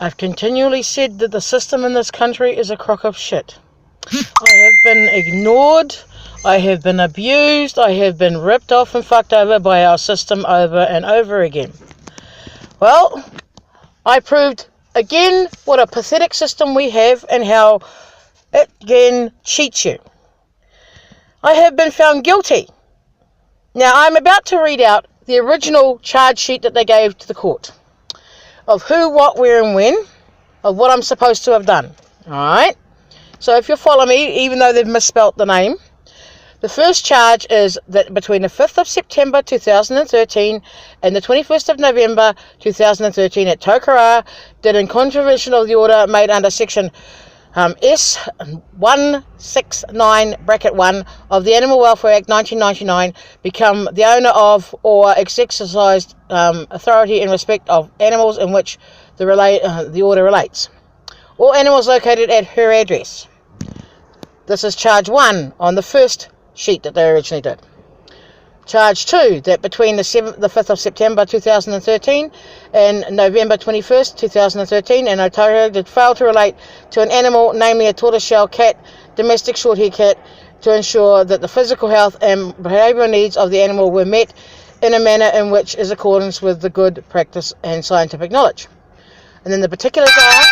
I've continually said that the system in this country is a crock of shit. I have been ignored, I have been abused, I have been ripped off and fucked over by our system over and over again. Well, I proved again what a pathetic system we have and how it again cheats you. I have been found guilty. Now, I'm about to read out the original charge sheet that they gave to the court of who, what, where, and when, of what I'm supposed to have done. Alright? So if you follow me, even though they've misspelt the name, the first charge is that between the 5th of September 2013 and the 21st of November 2013 at Tokoroa, did in contravention of the order made under section S169(1) of the Animal Welfare Act 1999 become the owner of or exercised authority in respect of animals in which the order relates, or animals located at her address. This is charge 1 on the first sheet that they originally did. Charge 2, that between the 5th of September 2013 and November 21st 2013 in Otago did fail to relate to an animal, namely a tortoiseshell cat, domestic short-haired cat, to ensure that the physical health and behavioural needs of the animal were met in a manner in which is accordance with the good practice and scientific knowledge. And then the particulars are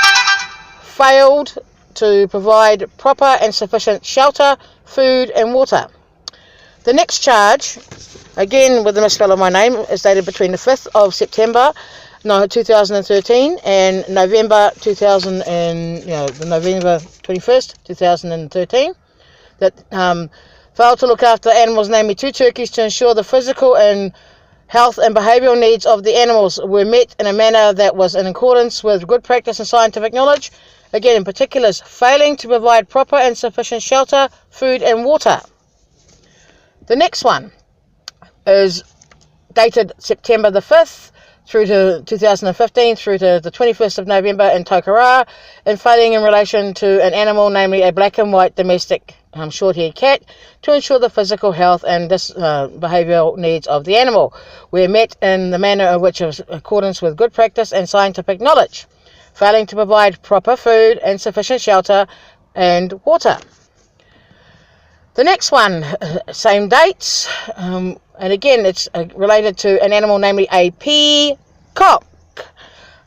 failed to provide proper and sufficient shelter, food and water. The next charge, again with the misspell of my name, is dated between the 5th of September 2013 and November 21st 2013, that failed to look after animals, namely 2 turkeys, to ensure the physical and health and behavioural needs of the animals were met in a manner that was in accordance with good practice and scientific knowledge. Again, in particulars, failing to provide proper and sufficient shelter, food and water. The next one is dated September the 5th through to 2015 through to the 21st of November in Tokoroa, and failing in relation to an animal, namely a black and white domestic short-haired cat, to ensure the physical health and behavioural needs of the animal were met in the manner in which is in accordance with good practice and scientific knowledge, failing to provide proper food and sufficient shelter and water. The next one, same dates, and again it's related to an animal, namely a peacock,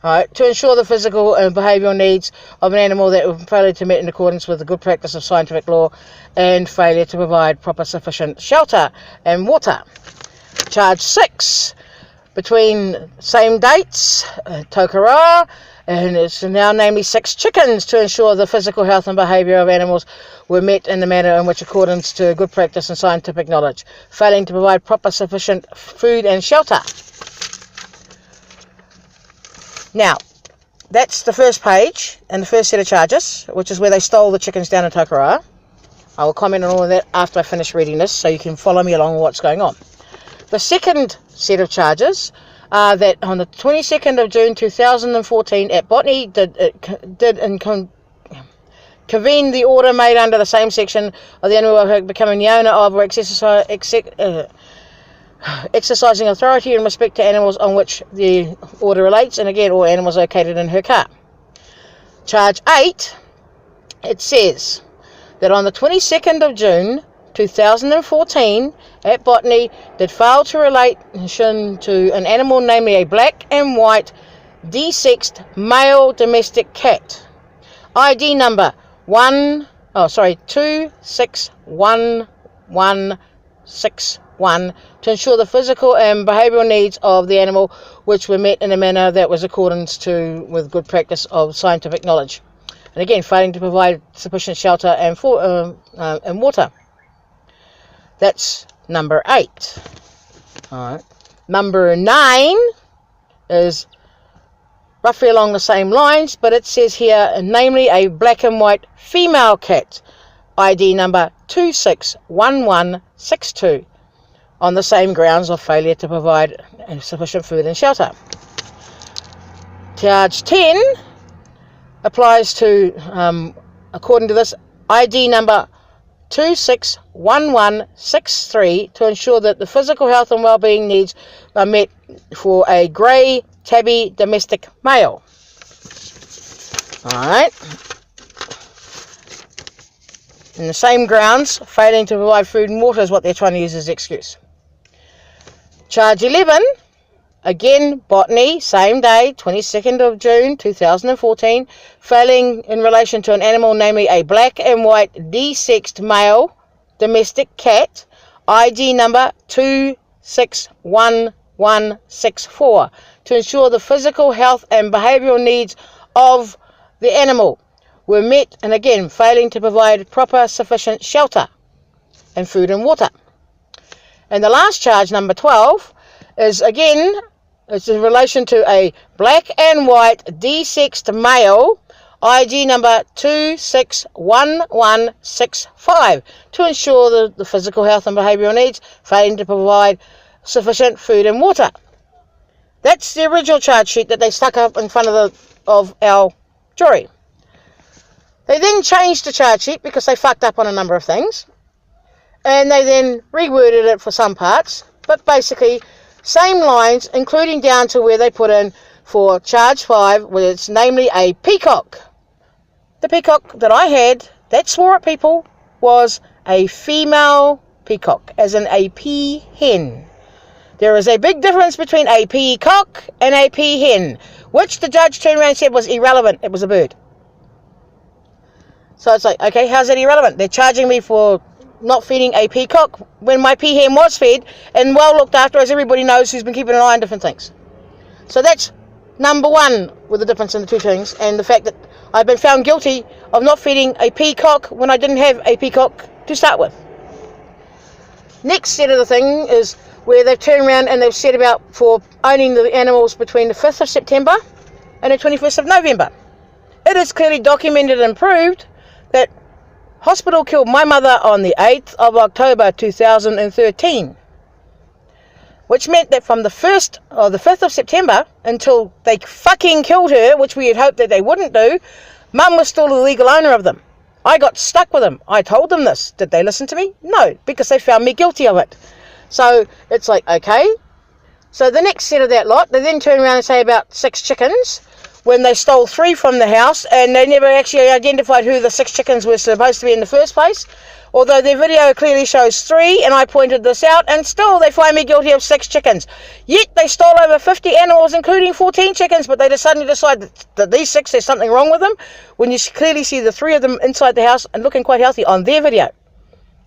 to ensure the physical and behavioural needs of an animal that were failure to meet in accordance with the good practice of scientific law and failure to provide proper sufficient shelter and water. Charge 6, between same dates, Tokoroa, and it's now namely 6 chickens, to ensure the physical health and behaviour of animals were met in the manner in which accordance to good practice and scientific knowledge, failing to provide proper sufficient food and shelter. Now, that's the first page and the first set of charges, which is where they stole the chickens down in Tokoroa. I will comment on all of that after I finish reading this, so you can follow me along with what's going on. The second set of charges are that on the 22nd of June 2014 at Botany convene the order made under the same section of the Animal Welfare Act, becoming the owner of or exercising authority in respect to animals on which the order relates, and again all animals located in her car. Charge 8, it says that on the 22nd of June 2014 at Botany did fail to relation to an animal, namely a black and white desexed male domestic cat, ID number 261161, to ensure the physical and behavioural needs of the animal which were met in a manner that was accordance to with good practice of scientific knowledge, and again failing to provide sufficient shelter and water. That's number 8. All right. Number 9 is roughly along the same lines, but it says here, namely a black and white female cat, ID number 261162, on the same grounds of failure to provide sufficient food and shelter. Charge 10 applies to, according to this, ID number 261163, to ensure that the physical health and well-being needs are met for a grey tabby domestic male. Alright. In the same grounds, failing to provide food and water is what they're trying to use as an excuse. Charge 11, again, botany, same day, 22nd of June 2014, failing in relation to an animal, namely a black and white desexed male domestic cat, ID number 261164, to ensure the physical, health and behavioural needs of the animal were met, and again, failing to provide proper, sufficient shelter and food and water. And the last charge, number 12, is again, it's in relation to a black and white desexed male, ID number 261165, to ensure the physical, health and behavioural needs, failing to provide sufficient food and water. That's the original charge sheet that they stuck up in front of our jury. They then changed the charge sheet because they fucked up on a number of things, and they then reworded it for some parts, but basically same lines, including down to where they put in for charge 5, where it's namely a peacock. The peacock that I had that swore at people was a female peacock, as in a peahen. There is a big difference between a peacock and a peahen, which the judge turned around and said was irrelevant. It was a bird. So it's like, okay, how's that irrelevant? They're charging me for not feeding a peacock when my peahen was fed and well looked after, as everybody knows who's been keeping an eye on different things. So that's number one with the difference in the two things, and the fact that I've been found guilty of not feeding a peacock when I didn't have a peacock to start with. Next set of the thing is where they've turned around and they've said about for owning the animals between the 5th of September and the 21st of November. It is clearly documented and proved that hospital killed my mother on the 8th of October 2013, which meant that from the 1st or the 5th of September until they fucking killed her, which we had hoped that they wouldn't do, Mum was still the legal owner of them. I got stuck with them. I told them this. Did they listen to me? No, because they found me guilty of it. So it's like, okay. So the next set of that lot, they then turn around and say about 6 chickens, when they stole 3 from the house, and they never actually identified who the 6 chickens were supposed to be in the first place, although their video clearly shows 3, and I pointed this out, and still they find me guilty of 6 chickens. Yet they stole over 50 animals, including 14 chickens, but they suddenly decide that these 6, there's something wrong with them, when you clearly see the 3 of them inside the house and looking quite healthy on their video.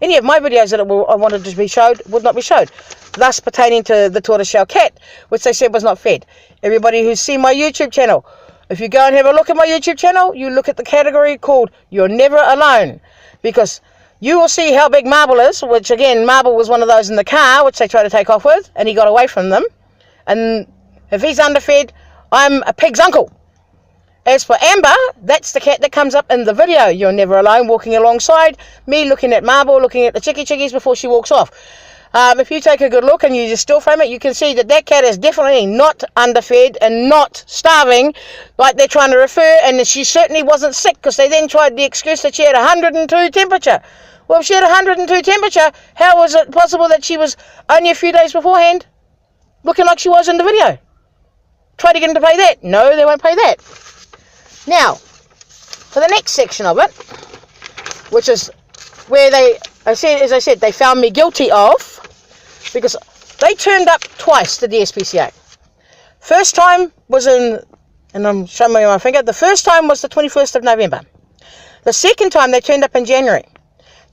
Any of my videos that I wanted to be showed would not be showed, thus pertaining to the tortoiseshell cat, which they said was not fed. Everybody who's seen my YouTube channel, if you go and have a look at my YouTube channel, you look at the category called You're Never Alone, because you will see how big Marble is, which again, Marble was one of those in the car, which they tried to take off with, and he got away from them. And if he's underfed, I'm a pig's uncle. As for Amber, that's the cat that comes up in the video. You're Never Alone, walking alongside me, looking at Marble, looking at the chickies before she walks off. If you take a good look and you just still frame it, you can see that that cat is definitely not underfed and not starving like they're trying to refer, and she certainly wasn't sick, because they then tried the excuse that she had 102 temperature. Well, if she had 102 temperature, how was it possible that she was only a few days beforehand looking like she was in the video? Try to get them to pay that. No, they won't pay that. Now, for the next section of it, which is where as I said, they found me guilty of, because they turned up twice to the SPCA. First time was and I'm showing you my finger, the first time was the 21st of November. The second time they turned up in January.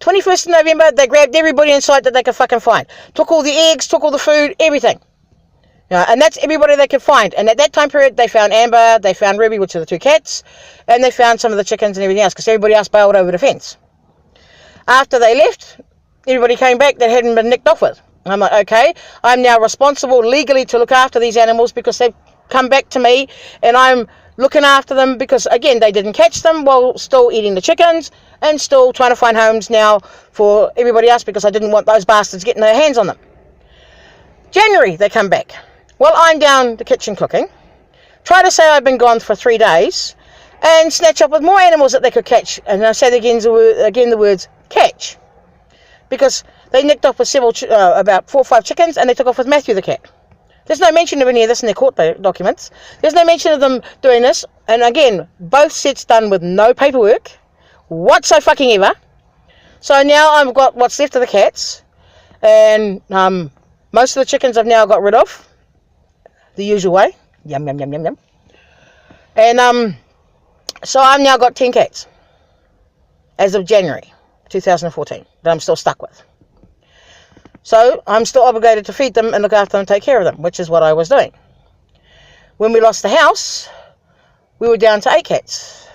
21st of November, they grabbed everybody in sight that they could fucking find. Took all the eggs, took all the food, everything. And that's everybody they could find. And at that time period, they found Amber, they found Ruby, which are the 2 cats, and they found some of the chickens and everything else, because everybody else bailed over the fence. After they left, everybody came back that hadn't been nicked off with. And I'm like, okay, I'm now responsible legally to look after these animals because they've come back to me, and I'm looking after them because, again, they didn't catch them while still eating the chickens and still trying to find homes now for everybody else, because I didn't want those bastards getting their hands on them. January, they come back. Well, I'm down the kitchen cooking, try to say I've been gone for 3 days, and snatch up with more animals that they could catch. And I say again the words catch, because they nicked off with about 4 or 5 chickens, and they took off with Matthew the cat. There's no mention of any of this in their court documents. There's no mention of them doing this. And again, both sets done with no paperwork whatsoever. So now I've got what's left of the cats. And most of the chickens I've now got rid of. The usual way. Yum, yum, yum, yum, yum. And so I've now got 10 cats. As of January 2014. That I'm still stuck with. So I'm still obligated to feed them and look after them and take care of them, which is what I was doing. When we lost the house, we were down to 8 cats.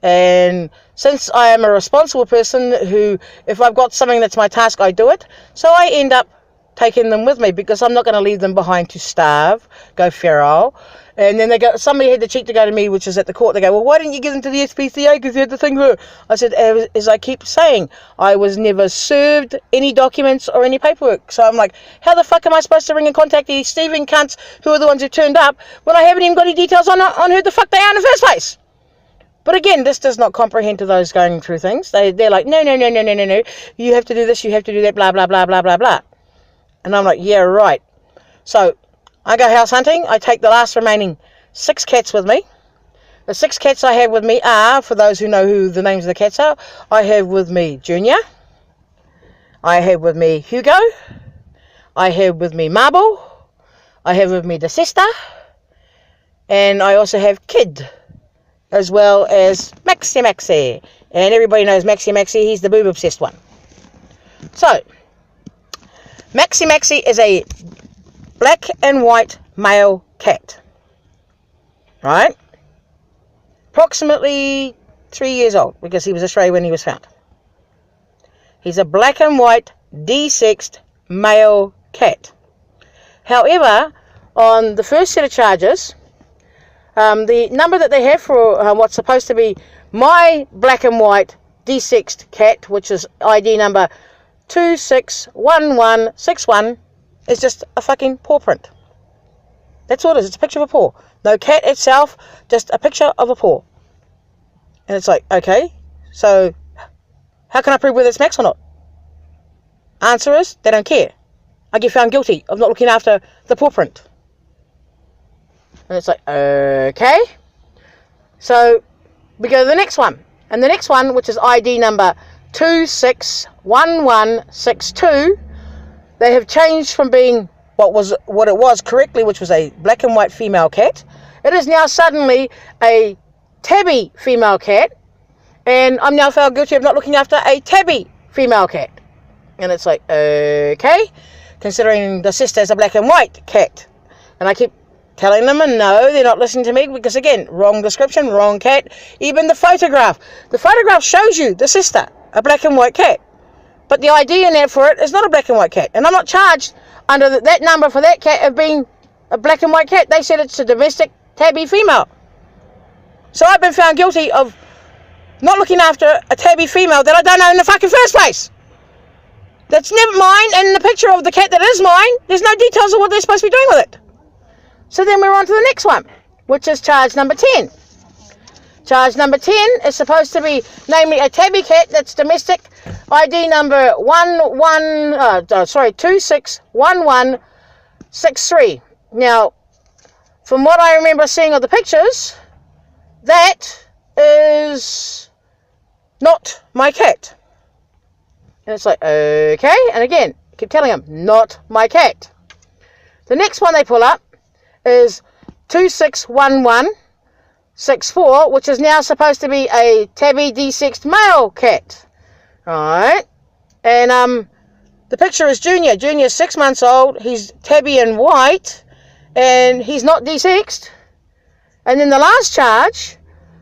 And since I am a responsible person who, if I've got something that's my task, I do it. So I end up taking them with me because I'm not going to leave them behind to starve, go feral. And then somebody had the cheek to go to me, which is at the court. They go, well, why didn't you give them to the SPCA because you had the thing there? I said, as I keep saying, I was never served any documents or any paperwork. So I'm like, how the fuck am I supposed to ring and contact these Stephen cunts who are the ones who turned up when I haven't even got any details on who the fuck they are in the first place? But again, this does not comprehend to those going through things. They're like, no. You have to do this, you have to do that, blah, blah, blah, blah, blah, blah. And I'm like, yeah, right. So I go house hunting. I take the last remaining 6 cats with me. The 6 cats I have with me are, for those who know who the names of the cats are, I have with me Junior. I have with me Hugo. I have with me Marble. I have with me the sister. And I also have Kid, as well as Maxi. And everybody knows Maxi. He's the boob obsessed one. So Maxi is a black and white male cat. Right? Approximately 3 years old, because he was a stray when he was found. He's a black and white desexed male cat. However, on the first set of charges, the number that they have for what's supposed to be my black and white desexed cat, which is ID number 261161, is just a fucking paw print. That's all it is. It's a picture of a paw. No cat itself, just a picture of a paw. And it's like, okay, so how can I prove whether it's Max or not? Answer is, they don't care. I get found guilty of not looking after the paw print. And it's like, okay. So we go to the next one. And the next one, which is ID number 261162, they have changed from being what it was correctly, which was a black and white female cat. It is now suddenly a tabby female cat, and I'm now found guilty of not looking after a tabby female cat. And it's like, okay, considering the sister's a black and white cat. And I keep telling them, and no, they're not listening to me, because again, wrong description, wrong cat. Even the photograph shows you the sister, a black and white cat. But the ID in there for it is not a black and white cat. And I'm not charged under that number for that cat of being a black and white cat. They said it's a domestic tabby female. So I've been found guilty of not looking after a tabby female that I don't know in the fucking first place. That's never mine, and the picture of the cat that is mine, there's no details of what they're supposed to be doing with it. So then we're on to the next one, which is charge number 10. Charge number 10 is supposed to be, namely, a tabby cat that's domestic, ID number 261163. Now, from what I remember seeing of the pictures, that is not my cat. And it's like, okay. And again, I keep telling them, not my cat. The next one they pull up is 261164, which is now supposed to be a tabby desexed male cat. Alright. And the picture is Junior. Junior's 6 months old. He's tabby and white. And he's not desexed. And then the last charge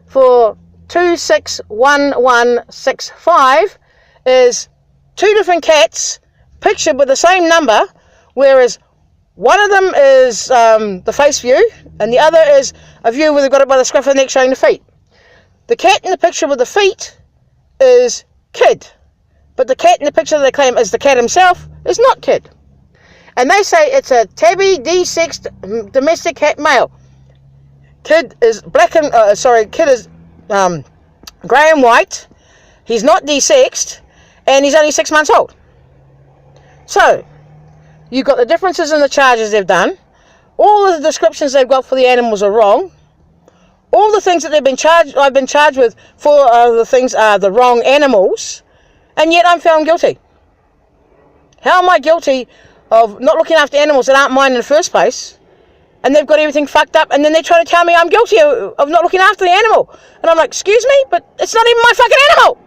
for 261165 is 2 different cats pictured with the same number, whereas one of them is the face view, and the other is a view where they've got it by the scruff of the neck showing the feet. The cat in the picture with the feet is Kid, but the cat in the picture they claim is the cat himself is not Kid. And they say it's a tabby desexed domestic cat male. Kid is Kid is grey and white. He's not desexed, and he's only 6 months old. So You've got the differences in the charges they've done. All of the descriptions they've got for the animals are wrong. All the things that I've been charged with for the things are the wrong animals, and yet I'm found guilty. How am I guilty of not looking after animals that aren't mine in the first place, and they've got everything fucked up, and then they try to tell me I'm guilty of not looking after the animal? And I'm like, excuse me, but it's not even my fucking animal!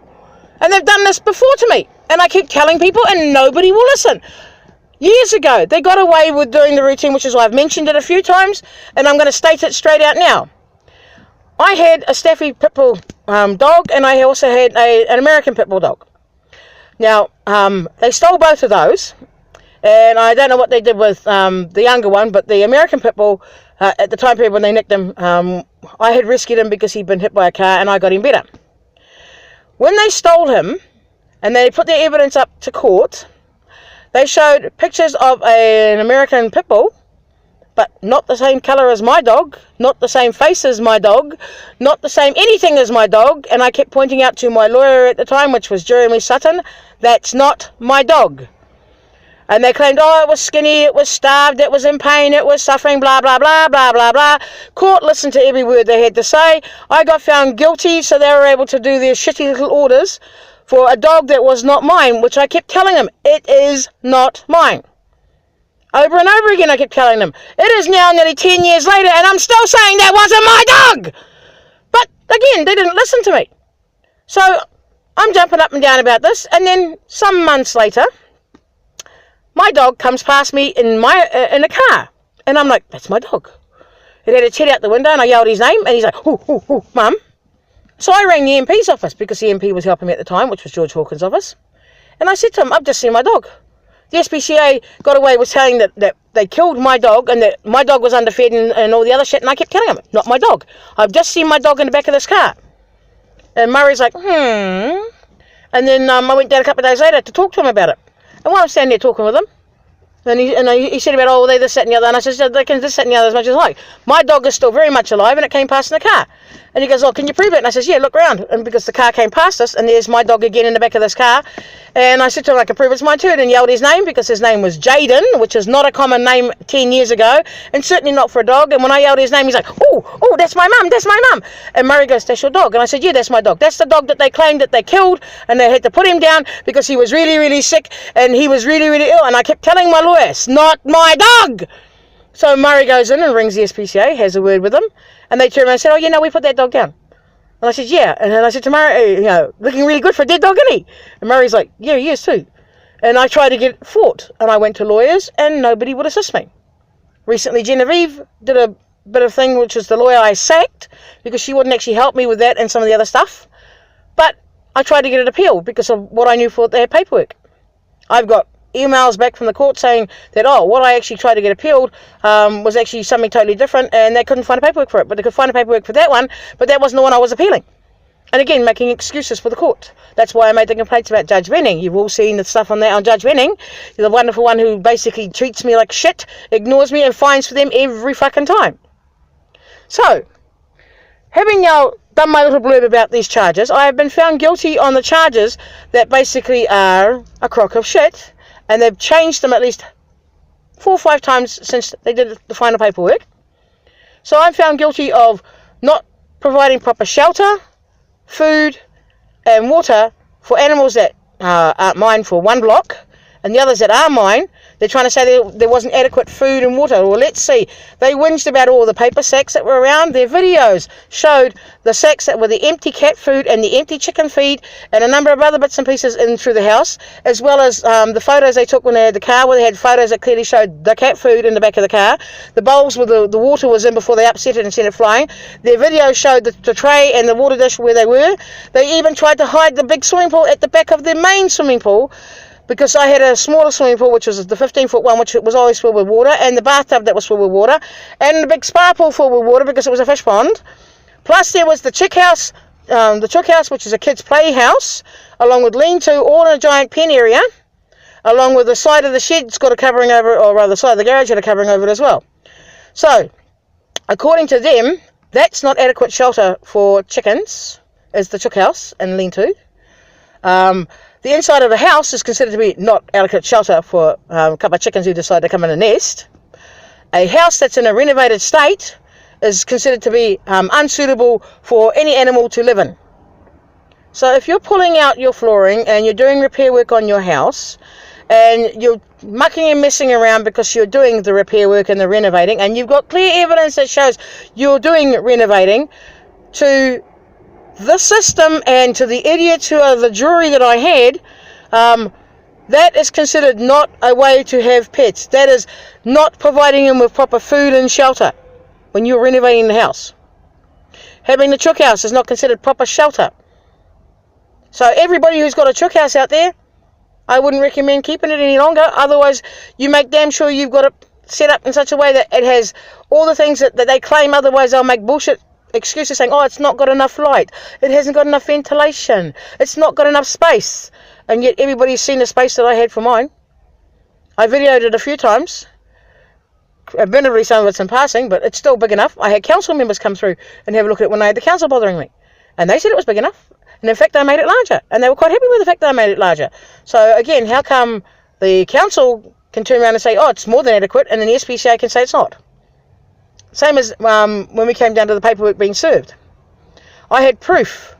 And they've done this before to me, and I keep telling people, and nobody will listen. Years ago, they got away with doing the routine, which is why I've mentioned it a few times, and I'm going to state it straight out now. I had a Staffy Pitbull dog, and I also had an American Pitbull dog. Now, they stole both of those, and I don't know what they did with the younger one, but the American Pitbull, at the time period when they nicked him, I had rescued him because he'd been hit by a car, and I got him better. When they stole him, and they put their evidence up to court, they showed pictures of an American Pitbull, but not the same colour as my dog, not the same face as my dog, not the same anything as my dog, and I kept pointing out to my lawyer at the time, which was Jeremy Sutton, that's not my dog. And they claimed, oh, it was skinny, it was starved, it was in pain, it was suffering, blah, blah, blah, blah, blah, blah. Court listened to every word they had to say. I got found guilty, so they were able to do their shitty little orders for a dog that was not mine, which I kept telling them, it is not mine. Over and over again I kept telling them. It is now nearly 10 years later, and I'm still saying that wasn't my dog! But, again, they didn't listen to me. So, I'm jumping up and down about this, and then some months later, my dog comes past me in a car. And I'm like, that's my dog. It had its head out the window, and I yelled his name, and he's like, ooh, ooh, ooh, Mum. So I rang the MP's office, because the MP was helping me at the time, which was George Hawkins' office. And I said to him, I've just seen my dog. The SPCA got away with saying that they killed my dog, and that my dog was underfed and all the other shit, and I kept telling him, not my dog. I've just seen my dog in the back of this car. And Murray's like, And then I went down a couple of days later to talk to him about it. And while I'm standing there talking with him, and he said about, oh, they this, that, and the other. And I said, they can this, that, and the other as much as I like. My dog is still very much alive, and it came past in the car. And he goes, oh, can you prove it? And I says, yeah, look around. And because the car came past us, and there's my dog again in the back of this car. And I said to him, I can prove it's mine too. And yelled his name, because his name was Jaden, which is not a common name 10 years ago, and certainly not for a dog. And when I yelled his name, he's like, oh, that's my mum, that's my mum. And Murray goes, that's your dog. And I said, yeah, that's my dog. That's the dog that they claimed that they killed, and they had to put him down because he was really, really sick, and he was really, really ill. And I kept telling my lawyer, it's not my dog. So Murray goes in and rings the SPCA, has a word with them, and they turn around and said, oh, yeah, no, we put that dog down. And I said, yeah. And then I said to Murray, looking really good for a dead dog, isn't he? And Murray's like, yeah, he is too. And I tried to get it fought, and I went to lawyers, and nobody would assist me. Recently, Genevieve did a bit of thing, which is the lawyer I sacked, because she wouldn't actually help me with that and some of the other stuff. But I tried to get it appealed because of what I knew for their paperwork. I've got emails back from the court saying that, what I actually tried to get appealed was actually something totally different, and they couldn't find a paperwork for it. But they could find a paperwork for that one, but that wasn't the one I was appealing. And again, making excuses for the court. That's why I made the complaints about Judge Benning. You've all seen the stuff on Judge Benning. The wonderful one who basically treats me like shit, ignores me, and fines for them every fucking time. So, having now done my little blurb about these charges, I have been found guilty on the charges that basically are a crock of shit, and they've changed them at least 4 or 5 times since they did the final paperwork. So I'm found guilty of not providing proper shelter, food and water for animals that aren't mine for one block, and the others that are mine, they're trying to say there wasn't adequate food and water. Well, let's see. They whinged about all the paper sacks that were around. Their videos showed the sacks that were the empty cat food and the empty chicken feed and a number of other bits and pieces in through the house, as well as the photos they took when they had the car, where they had photos that clearly showed the cat food in the back of the car, the bowls where the water was in before they upset it and sent it flying. Their videos showed the tray and the water dish where they were. They even tried to hide the big swimming pool at the back of their main swimming pool, because I had a smaller swimming pool, which was the 15-foot one, which was always filled with water, and the bathtub that was filled with water, and the big spa pool filled with water because it was a fish pond. Plus there was the chick house, which is a kid's playhouse, along with lean-to, all in a giant pen area, along with the side of the shed's got a covering over it, or rather the side of the garage had a covering over it as well. So, according to them, that's not adequate shelter for chickens, as the chick house and lean-to. The inside of the house is considered to be not adequate shelter for a couple of chickens who decide to come in a nest. A house that's in a renovated state is considered to be unsuitable for any animal to live in. So if you're pulling out your flooring and you're doing repair work on your house and you're mucking and messing around because you're doing the repair work and the renovating, and you've got clear evidence that shows you're doing renovating, to the system and to the idiots who are the jury that I had, that is considered not a way to have pets. That is not providing them with proper food and shelter when you're renovating the house. Having the chook house is not considered proper shelter. So everybody who's got a chook house out there, I wouldn't recommend keeping it any longer. Otherwise, you make damn sure you've got it set up in such a way that it has all the things that they claim. Otherwise, they'll make bullshit excuses saying, oh, it's not got enough light, it hasn't got enough ventilation, it's not got enough space. And yet everybody's seen the space that I had for mine. I videoed it a few times. Admittedly, some of it's in passing, but it's still big enough. I had council members come through and have a look at it when I had the council bothering me. And they said it was big enough. And in fact, I made it larger. And they were quite happy with the fact that I made it larger. So again, how come the council can turn around and say, oh, it's more than adequate, and then the SPCA can say it's not? Same as when we came down to the paperwork being served. I had proof,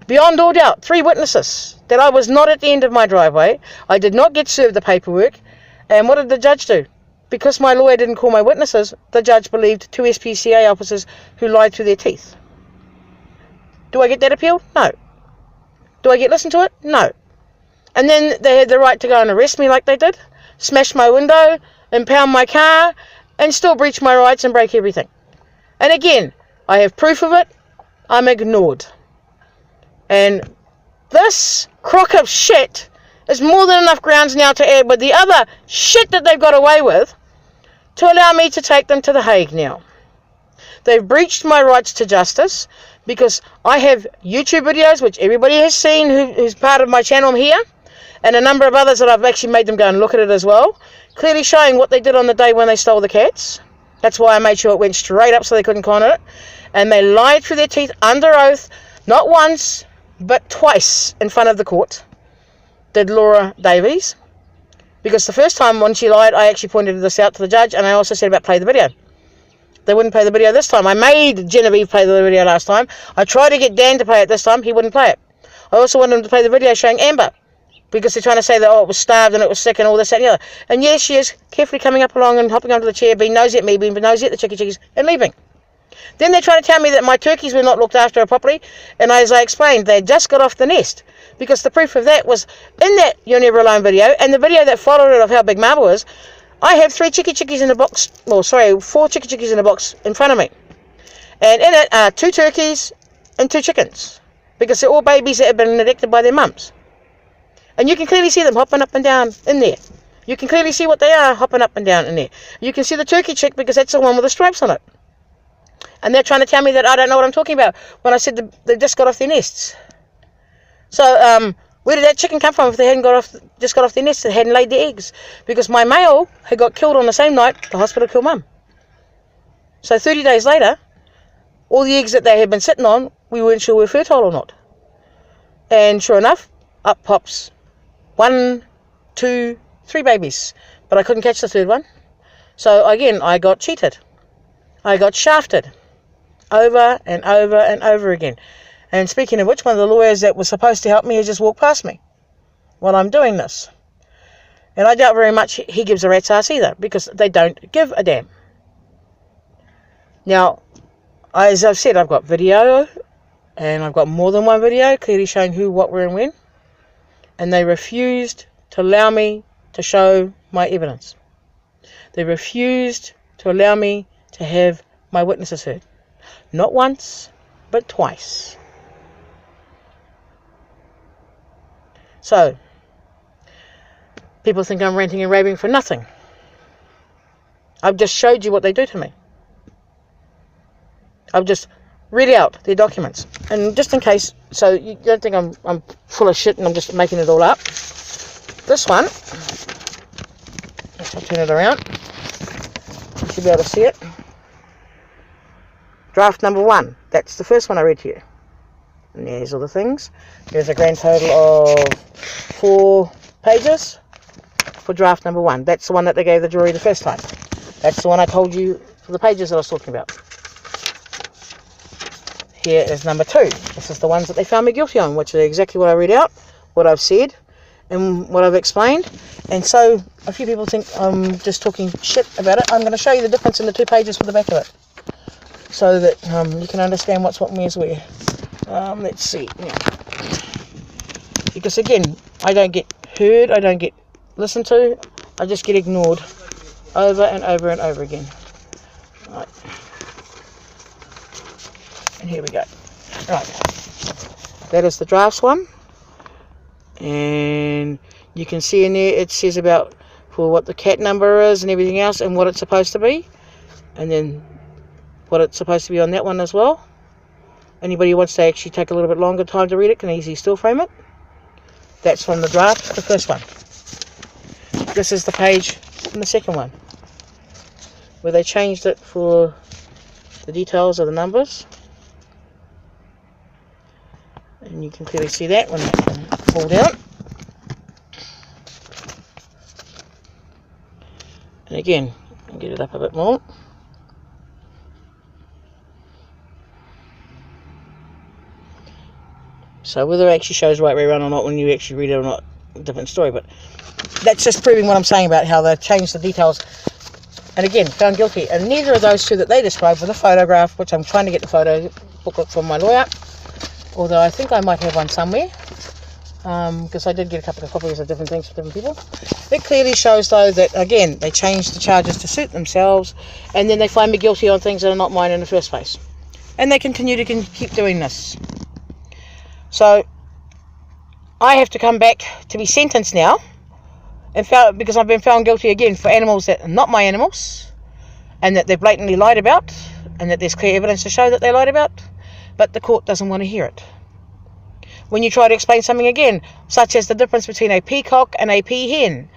beyond all doubt, 3 witnesses, that I was not at the end of my driveway. I did not get served the paperwork. And what did the judge do? Because my lawyer didn't call my witnesses, the judge believed 2 SPCA officers who lied through their teeth. Do I get that appealed? No. Do I get listened to it? No. And then they had the right to go and arrest me like they did, smash my window, impound my car, and still breach my rights and break everything. And again, I have proof of it. I'm ignored. And this crock of shit is more than enough grounds now to add with the other shit that they've got away with to allow me to take them to The Hague now. They've breached my rights to justice because I have YouTube videos, which everybody has seen who's part of my channel here, and a number of others that I've actually made them go and look at it as well, clearly showing what they did on the day when they stole the cats. That's why I made sure it went straight up so they couldn't con it. And they lied through their teeth under oath, not once, but twice in front of the court, did Laura Davies. Because the first time when she lied, I actually pointed this out to the judge, and I also said about play the video. They wouldn't play the video this time. I made Genevieve play the video last time. I tried to get Dan to play it this time. He wouldn't play it. I also wanted him to play the video showing Amber, because they're trying to say that, oh, it was starved and it was sick and all this, that, and the other. And yes, she is carefully coming up along and hopping onto the chair, being nosy at me, being nosy at the chickies, and leaving. Then they're trying to tell me that my turkeys were not looked after properly, and as I explained, they just got off the nest, because the proof of that was in that You're Never Alone video, and the video that followed it of how big Marble is. I have 3 chickies in a box, 4 chickies in a box in front of me. And in it are 2 turkeys and 2 chickens, because they're all babies that have been neglected by their mums. And you can clearly see them hopping up and down in there. You can clearly see what they are hopping up and down in there. You can see the turkey chick, because that's the one with the stripes on it. And they're trying to tell me that I don't know what I'm talking about when I said they just got off their nests. So, where did that chicken come from if they hadn't just got off their nests and hadn't laid their eggs? Because my male had got killed on the same night the hospital killed mum. So 30 days later, all the eggs that they had been sitting on, we weren't sure were fertile or not. And sure enough, up pops 1, 2, 3 babies. But I couldn't catch the 3rd one. So again, I got cheated. I got shafted. Over and over and over again. And speaking of which, one of the lawyers that was supposed to help me has just walked past me while I'm doing this. And I doubt very much he gives a rat's ass either, because they don't give a damn. Now, as I've said, I've got video, and I've got more than one video clearly showing who, what, where and when. And they refused to allow me to show my evidence. They refused to allow me to have my witnesses heard. Not once, but twice. So, people think I'm ranting and raving for nothing. I've just showed you what they do to me. I've just read out their documents. And just in case, so you don't think I'm full of shit and I'm just making it all up. This one, let's turn it around. You should be able to see it. Draft number 1. That's the first one I read to you. And there's all the things. There's a grand total of 4 pages for draft number 1. That's the one that they gave the jury the first time. That's the one I told you for the pages that I was talking about. Here is number 2. This is the ones that they found me guilty on, which is exactly what I read out, what I've said, and what I've explained. And so a few people think I'm just talking shit about it. I'm going to show you the difference in the 2 pages with the back of it, so that you can understand what's what and where's where. Let's see. Yeah. Because again, I don't get heard, I don't get listened to, I just get ignored over and over and over again. Right. And here we go. Right. That is the drafts one. And you can see in there it says about for what the cat number is and everything else and what it's supposed to be. And then what it's supposed to be on that one as well. Anybody who wants to actually take a little bit longer time to read it can easily still frame it. That's from the draft, the first one. This is the page from the second one, where they changed it for the details of the numbers. And you can clearly see that when they fall down. And again, I'll get it up a bit more. So whether it actually shows right way around or not when you actually read it or not, a different story. But that's just proving what I'm saying about how they changed the details. And again, found guilty. And neither of those 2 that they described with a photograph, which I'm trying to get the photo booklet from my lawyer. Although I think I might have one somewhere. Because I did get a couple of copies of different things from different people. It clearly shows though that, again, they changed the charges to suit themselves. And then they find me guilty on things that are not mine in the first place. And they continue to keep doing this. So I have to come back to be sentenced now, and because I've been found guilty again for animals that are not my animals, and that they've blatantly lied about, and that there's clear evidence to show that they lied about, but the court doesn't want to hear it. When you try to explain something again, such as the difference between a peacock and a peahen,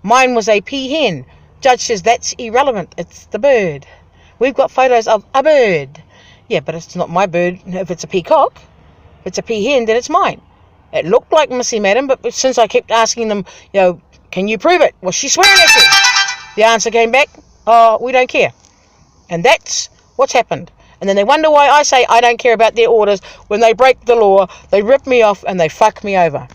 mine was a peahen. Judge says that's irrelevant, it's the bird. We've got photos of a bird. Yeah, but it's not my bird if it's a peacock. If it's a peahen, then it's mine. It looked like Missy Madam, but since I kept asking them, can you prove it? Was she swearing at you? The answer came back, oh, we don't care. And that's what's happened. And then they wonder why I say I don't care about their orders when they break the law, they rip me off and they fuck me over.